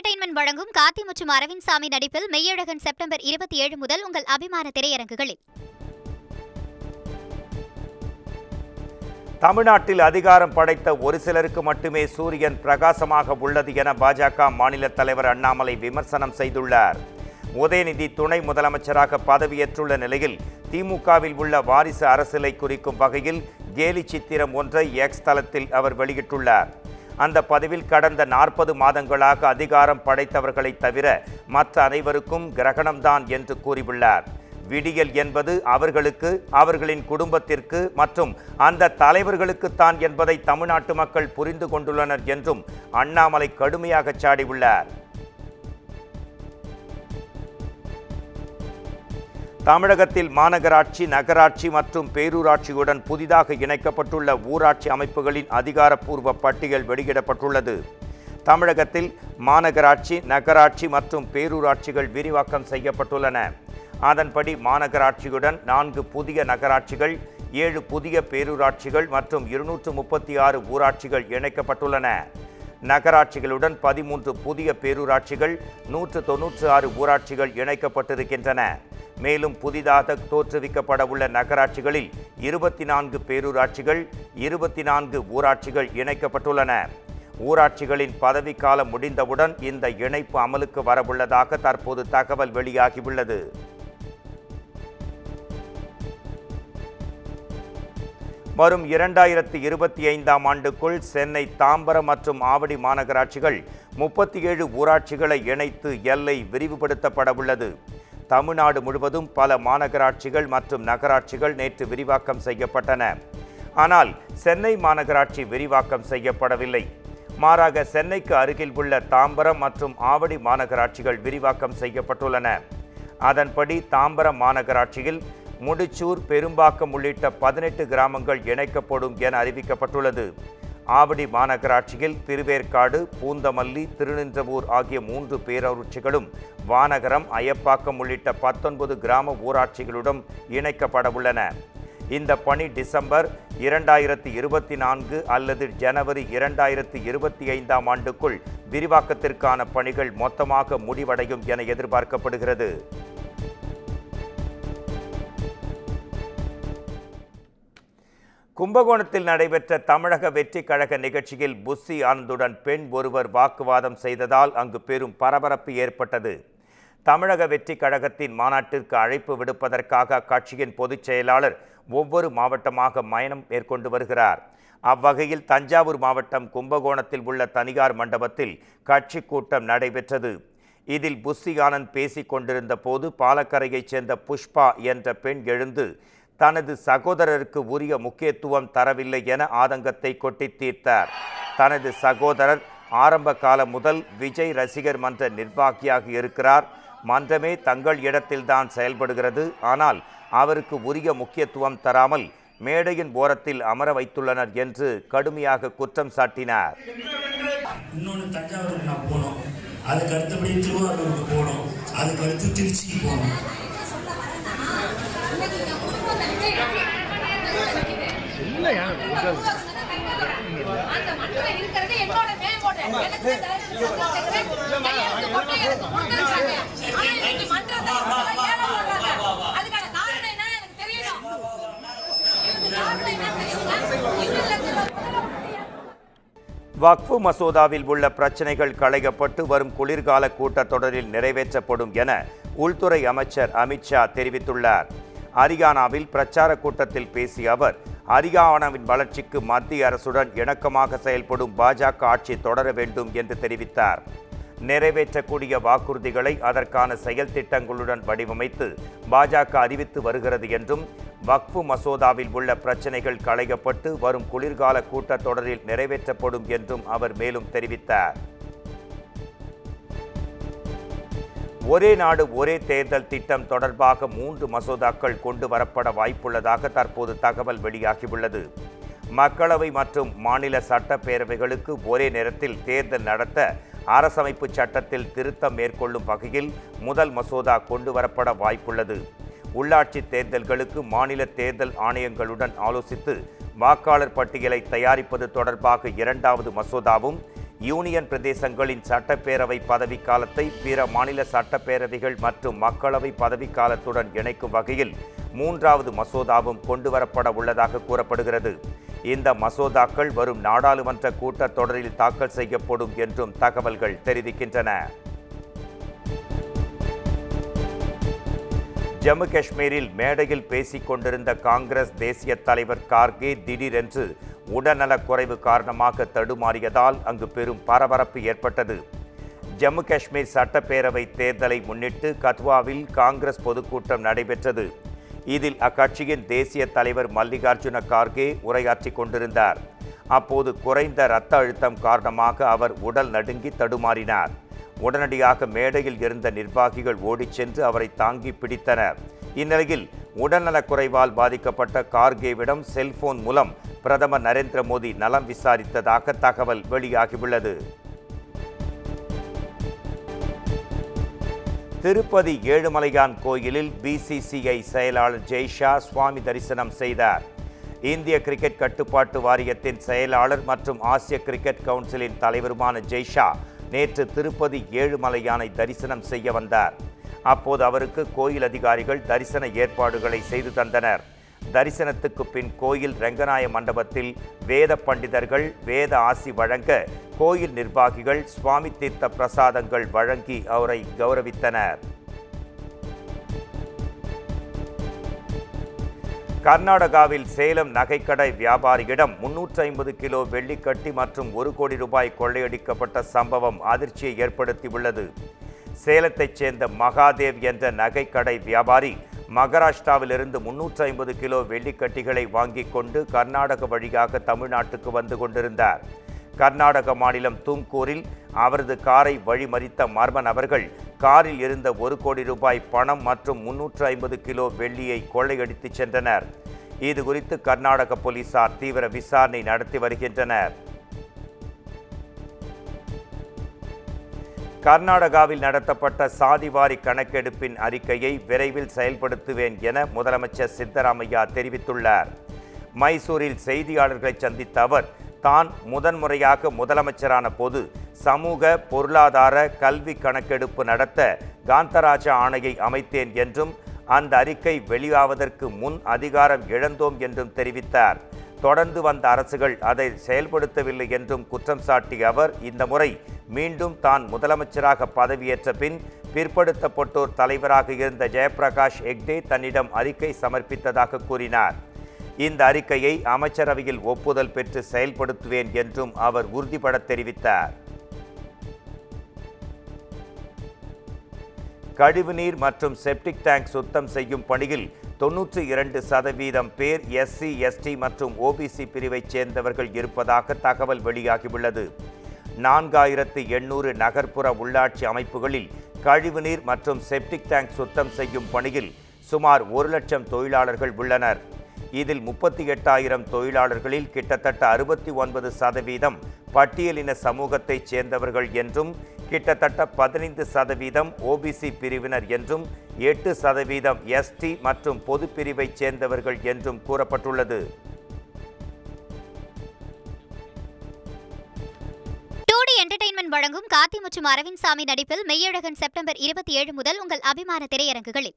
Entertainment வழங்கும் கார்த்தி மற்றும் அரவிந்த் சாமி நடிப்பில் மெய்யழகன் செப்டம்பர் 27 முதல் உங்கள் அபிமான திரையரங்குகளில். தமிழ்நாட்டில் அதிகாரம் படைத்த ஒரு சிலருக்கு மட்டுமே சூரியன் பிரகாசமாக உள்ளது என பாஜக மாநில தலைவர் அண்ணாமலை விமர்சனம் செய்துள்ளார். உதயநிதி துணை முதலமைச்சராக பதவியேற்றுள்ள நிலையில் திமுகவில் உள்ள வாரிசு அரசியலை குறிக்கும் வகையில் கேலி சித்திரம் ஒன்றை எக்ஸ் தளத்தில் அவர் வெளியிட்டுள்ளார். அந்த பதிவில் கடந்த 40 மாதங்களாக அதிகாரம் படைத்தவர்களை தவிர மற்ற அனைவருக்கும் கிரகணம்தான் என்று கூறியுள்ளார். விடியல் என்பது அவர்களுக்கு, அவர்களின் குடும்பத்திற்கு மற்றும் அந்த தலைவர்களுக்குத்தான் என்பதை தமிழ்நாட்டு மக்கள் புரிந்து கொண்டுள்ளனர் என்றும் அண்ணாமலை கடுமையாக சாடியுள்ளார். தமிழகத்தில் மாநகராட்சி, நகராட்சி மற்றும் பேரூராட்சியுடன் புதிதாக இணைக்கப்பட்டுள்ள ஊராட்சி அமைப்புகளின் அதிகாரப்பூர்வ பட்டியல் வெளியிடப்பட்டுள்ளது. தமிழகத்தில் மாநகராட்சி, நகராட்சி மற்றும் பேரூராட்சிகள் விரிவாக்கம் செய்யப்பட்டுள்ளன. அதன்படி மாநகராட்சியுடன் 4 புதிய நகராட்சிகள், 7 புதிய பேரூராட்சிகள் மற்றும் 236 ஊராட்சிகள் இணைக்கப்பட்டுள்ளன. நகராட்சிகளுடன் 13 புதிய பேரூராட்சிகள், 196 ஊராட்சிகள் இணைக்கப்பட்டிருக்கின்றன. மேலும் புதிதாக தோற்றுவிக்கப்பட உள்ள நகராட்சிகளில் 24 பேரூராட்சிகள், 24 ஊராட்சிகள் இணைக்கப்பட்டுள்ளன. ஊராட்சிகளின் பதவிக்காலம் முடிந்தவுடன் இந்த இணைப்பு அமலுக்கு வரவுள்ளதாக தற்போது தகவல் வெளியாகியுள்ளது. வரும் 2025ஆம் ஆண்டுக்குள் சென்னை, தாம்பரம் மற்றும் ஆவடி மாநகராட்சிகள் 37 ஊராட்சிகளை இணைத்து எல்லை விரிவுபடுத்தப்பட உள்ளது. தமிழ்நாடு முழுவதும் பல மாநகராட்சிகள் மற்றும் நகராட்சிகள் நேற்று விரிவாக்கம் செய்யப்பட்டன. ஆனால் சென்னை மாநகராட்சி விரிவாக்கம் செய்யப்படவில்லை. மாறாக சென்னைக்கு அருகில் உள்ள தாம்பரம் மற்றும் ஆவடி மாநகராட்சிகள் விரிவாக்கம் செய்யப்பட்டுள்ளன. அதன்படி தாம்பரம் மாநகராட்சியில் முடிச்சூர், பெரும்பாக்கம் உள்ளிட்ட 18 கிராமங்கள் இணைக்கப்படும் என அறிவிக்கப்பட்டுள்ளது. ஆவடி மாநகராட்சியில் திருவேற்காடு, பூந்தமல்லி, திருநின்றவூர் ஆகிய 3 பேரூராட்சிகளும் வானகரம், அயப்பாக்கம் உள்ளிட்ட 19 கிராம ஊராட்சிகளுடன் இணைக்கப்பட உள்ளன. இந்த பணி டிசம்பர் 2024 அல்லது ஜனவரி 2025ஆம் ஆண்டுக்குள் விரிவாக்கத்திற்கான பணிகள் மொத்தமாக முடிவடையும் என எதிர்பார்க்கப்படுகிறது. கும்பகோணத்தில் நடைபெற்ற தமிழக வெற்றி கழக நிகழ்ச்சியில் புஸ்ஸி ஆனந்துடன் பெண் ஒருவர் வாக்குவாதம் செய்ததால் அங்கு பெரும் பரபரப்பு ஏற்பட்டது. தமிழக வெற்றி கழகத்தின் மாநாட்டிற்கு அழைப்பு விடுப்பதற்காக அக்கட்சியின் பொதுச் செயலாளர் ஒவ்வொரு மாவட்டமாக பயணம் மேற்கொண்டு வருகிறார். அவ்வகையில் தஞ்சாவூர் மாவட்டம் கும்பகோணத்தில் உள்ள தனியார் மண்டபத்தில் கட்சி கூட்டம் நடைபெற்றது. இதில் புஸ்ஸி ஆனந்த் பேசிக் கொண்டிருந்த போது பாலக்கரையைச் சேர்ந்த புஷ்பா என்ற பெண் எழுந்து தனது சகோதரருக்கு உரிய முக்கியத்துவம் தரவில்லை என ஆதங்கத்தை கொட்டி தீர்த்தார். தனது சகோதரர் ஆரம்ப காலம் முதல் விஜய் ரசிகர் மன்ற நிர்வாகியாக இருக்கிறார். மன்றமே தங்கள் இடத்தில்தான் செயல்படுகிறது. ஆனால் அவருக்கு உரிய முக்கியத்துவம் தராமல் மேடையின் ஓரத்தில் அமர வைத்துள்ளனர் என்று கடுமையாக குற்றம் சாட்டினார். இன்னொன்று தஞ்சாவூருக்கு நான் போனோம், அதுக்கு அடுத்தபடி திருவாரூருக்கு போனோம், அதுக்கு அடுத்து திருச்சிக்கு போனோம். வக்ஃபு மசோதாவில் உள்ள பிரச்சனைகள் களையப்பட்டு வரும் குளிர்கால கூட்டத்தொடரில் நிறைவேற்றப்படும் என உள்துறை அமைச்சர் அமித்ஷா தெரிவித்துள்ளார். ஹரியானாவில் பிரச்சார கூட்டத்தில் பேசிய அவர், ஹரியானாவின் வளர்ச்சிக்கு மத்திய அரசுடன் இணக்கமாக செயல்படும் பாஜக ஆட்சி தொடர வேண்டும் என்று தெரிவித்தார். நிறைவேற்றக்கூடிய வாக்குறுதிகளை அதற்கான செயல் திட்டங்களுடன் வடிவமைத்து பாஜக அறிவித்து வருகிறது என்றும், வக்ஃபு மசோதாவில் உள்ள பிரச்சனைகள் களையப்பட்டு வரும் குளிர்கால கூட்டத்தொடரில் நிறைவேற்றப்படும் என்றும் அவர் மேலும் தெரிவித்தார். ஒரே நாடு ஒரே தேர்தல் திட்டம் தொடர்பாக 3 மசோதாக்கள் கொண்டு வரப்பட வாய்ப்புள்ளதாக தற்போது தகவல் வெளியாகியுள்ளது. மக்களவை மற்றும் மாநில சட்டப்பேரவைகளுக்கு ஒரே நேரத்தில் தேர்தல் நடத்த அரசமைப்பு சட்டத்தில் திருத்தம் மேற்கொள்ளும் வகையில் முதல் மசோதா கொண்டு வரப்பட வாய்ப்புள்ளது. உள்ளாட்சி தேர்தல்களுக்கு மாநில தேர்தல் ஆணையங்களுடன் ஆலோசித்து வாக்காளர் பட்டியலை தயாரிப்பது தொடர்பாக 2வது மசோதாவும், யூனியன் பிரதேசங்களின் சட்டப்பேரவை பதவிக்காலத்தை பிற மாநில சட்டப்பேரவைகள் மற்றும் மக்களவை பதவிக்காலத்துடன் இணைக்கும் வகையில் 3வது மசோதாவும் கொண்டுவரப்பட உள்ளதாக கூறப்படுகிறது. இந்த மசோதாக்கள் வரும் நாடாளுமன்ற கூட்டத்தொடரில் தாக்கல் செய்யப்படும் என்றும் தகவல்கள் தெரிவிக்கின்றன. ஜம்மு காஷ்மீரில் மேடையில் பேசிக் கொண்டிருந்த காங்கிரஸ் தேசிய தலைவர் கார்கே திடீரென்று உடல்நலக்குறைவு காரணமாக தடுமாறியதால் அங்கு பெரும் பரபரப்பு ஏற்பட்டது. ஜம்மு காஷ்மீர் சட்டப்பேரவை தேர்தலை முன்னிட்டு கத்வாவில் காங்கிரஸ் பொதுக்கூட்டம் நடைபெற்றது. இதில் அக்கட்சியின் தேசிய தலைவர் மல்லிகார்ஜுன கார்கே உரையாற்றிக் கொண்டிருந்தார். அப்போது குறைந்த இரத்த அழுத்தம் காரணமாக அவர் உடல் நடுங்கி தடுமாறினார். உடனடியாக மேடையில் இருந்த நிர்வாகிகள் ஓடிச் சென்று அவரை தாங்கி பிடித்தனர். இந்நிலையில் உடல்நலக்குறைவால் பாதிக்கப்பட்ட கார்கேவிடம் செல்போன் மூலம் பிரதமர் நரேந்திர மோடி நலம் விசாரித்ததாக தகவல் வெளியாகியுள்ளது. திருப்பதி ஏழுமலையான் கோயிலில் பிசிசிஐ செயலாளர் ஜெய்ஷா சுவாமி தரிசனம் செய்தார். இந்திய கிரிக்கெட் கட்டுப்பாட்டு வாரியத்தின் செயலாளர் மற்றும் ஆசிய கிரிக்கெட் கவுன்சிலின் தலைவருமான ஜெய்ஷா நேற்று திருப்பதி ஏழுமலையானை தரிசனம் செய்ய வந்தார். அப்போது அவருக்கு கோயில் அதிகாரிகள் தரிசன ஏற்பாடுகளை செய்து தந்தனர். தரிசனத்துக்கு பின் கோயில் ரங்கநாய மண்டபத்தில் வேத பண்டிதர்கள் வேத ஆசி வழங்க கோயில் நிர்வாகிகள் சுவாமி தீர்த்த பிரசாதங்கள் வழங்கி அவரை கௌரவித்தனர். கர்நாடகாவில் சேலம் நகைக்கடை வியாபாரியிடம் 350 கிலோ வெள்ளிக்கட்டி மற்றும் 1 கோடி ரூபாய் கொள்ளையடிக்கப்பட்ட சம்பவம் அதிர்ச்சியை ஏற்படுத்தியுள்ளது. சேலத்தைச் சேர்ந்த மகாதேவ் என்ற நகைக்கடை வியாபாரி மகாராஷ்டிராவிலிருந்து 350 கிலோ வெள்ளிக்கட்டிகளை வாங்கிக் கொண்டு கர்நாடக வழியாக தமிழ்நாட்டுக்கு வந்து கொண்டிருந்தார். கர்நாடக மாநிலம் தும்கூரில் அவரது காரை வழிமறித்த மர்ம நபர்கள் காரில் இருந்த 1 கோடி ரூபாய் பணம் மற்றும் 350 கிலோ வெள்ளியை கொள்ளையடித்து சென்றனர். இது குறித்து கர்நாடக போலீசார் தீவிர விசாரணை நடத்தி வருகின்றனர். கர்நாடகாவில் நடத்தப்பட்ட சாதிவாரி கணக்கெடுப்பின் அறிக்கையை விரைவில் செயல்படுத்துவேன் என முதலமைச்சர் சித்தராமையா தெரிவித்துள்ளார். மைசூரில் செய்தியாளர்களை சந்தித்த அவர் தான் முதன்முறையாக முதலமைச்சரான போது சமூக பொருளாதார கல்வி கணக்கெடுப்பு நடத்த காந்தராஜா ஆணையை அமைத்தேன் என்றும் அந்த அறிக்கை வெளியாவதற்கு முன் அதிகாரம் இழந்தோம் என்றும் தெரிவித்தார். தொடர்ந்து வந்த அரசுகள் அதை செயல்படுத்தவில்லை என்றும் குற்றம் சாட்டிய அவர் இந்த முறை மீண்டும் தான் முதலமைச்சராக பதவியேற்ற பின் பிற்படுத்தப்பட்டோர் தலைவராக இருந்த ஜெயபிரகாஷ் ஹெக்டே தன்னிடம் அறிக்கை சமர்ப்பித்ததாக கூறினார். இந்த அறிக்கையை அமைச்சரவையில் ஒப்புதல் பெற்று செயல்படுத்துவேன் என்றும் அவர் உறுதிபட தெரிவித்தார். கழிவுநீர் மற்றும் செப்டிக் டேங்க் சுத்தம் செய்யும் பணியில் 92% பேர் SC, ST மற்றும் OBC பிரிவைச் சேர்ந்தவர்கள் இருப்பதாக தகவல் வெளியாகியுள்ளது. 4800 நகர்ப்புற உள்ளாட்சி அமைப்புகளில் கழிவுநீர் மற்றும் செப்டிக் டேங்க் சுத்தம் செய்யும் பணியில் சுமார் 1 லட்சம் தொழிலாளர்கள் உள்ளனர். இதில் 38,000 தொழிலாளர்களில் கிட்டத்தட்ட 69% பட்டியலின சமூகத்தைச் சேர்ந்தவர்கள் என்றும் கிட்டத்தட்ட 15% OBC பிரிவினர் என்றும் 8% ST மற்றும் பொது பிரிவைச் சேர்ந்தவர்கள் என்றும் கூறப்பட்டுள்ளது. என்டர்டெயின்மெண்ட் வழங்கும் கார்த்தி மற்றும் அரவிந்த் சாமி நடிப்பில் மெய்யழகன் செப்டம்பர் 27 முதல் உங்கள் அபிமான திரையரங்குகளில்.